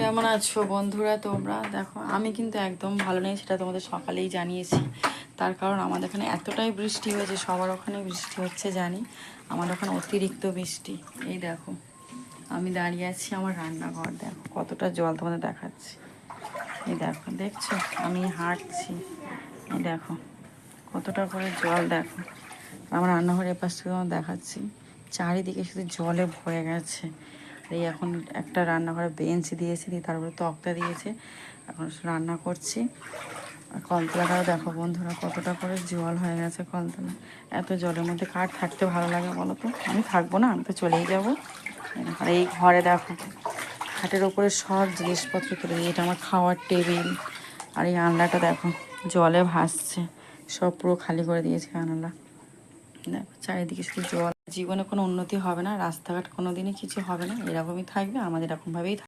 কেমন আছো বন্ধুরা তোমরা? দেখো আমি কিন্তু একদম ভালো নেই, সেটা তোমাদের সকালেই জানিয়েছি। তার কারণ আমাদের এখানে এতটাই বৃষ্টি হয়েছে, সবার ওখানে বৃষ্টি হচ্ছে জানি, আমার ওখানে অতিরিক্ত বৃষ্টি। এই দেখো আমি দাঁড়িয়ে আছি আমার রান্নাঘর, দেখো কতটা জল তোমাদের দেখাচ্ছি। এই দেখো, দেখছো আমি হাঁটছি, এই দেখো কতটা করে জল, দেখো আমার রান্নাঘরের পাশ থেকে তোমার দেখাচ্ছি, চারিদিকে শুধু জলে ভরে গেছে। এই এখন একটা রান্নাঘরে বেঞ্চ দিয়েছে, দিয়ে তারপরে তক্তা দিয়েছে, এখন রান্না করছি। আর কলতলাটাও দেখো বন্ধুরা কতটা করে জল হয়ে গেছে কলতলা। এত জলের মধ্যে কার থাকতে ভালো লাগে বলো তো? আমি থাকবো না, আমি তো চলেই যাবো। আর এই ঘরে দেখো খাটের ওপরে সব জিনিসপত্র তুলে দিয়ে, এটা আমার খাওয়ার টেবিল। আর এই আনলাটা দেখো জলে ভাসছে, সব পুরো খালি করে দিয়েছে আনলা। দেখো চারিদিকে শুধু জল। জীবনে কোনো উন্নতি হবে না, রাস্তাঘাট কোনো দিনই কিছু হবে না, এরকমই থাকবে, আমাদের এরকমভাবেই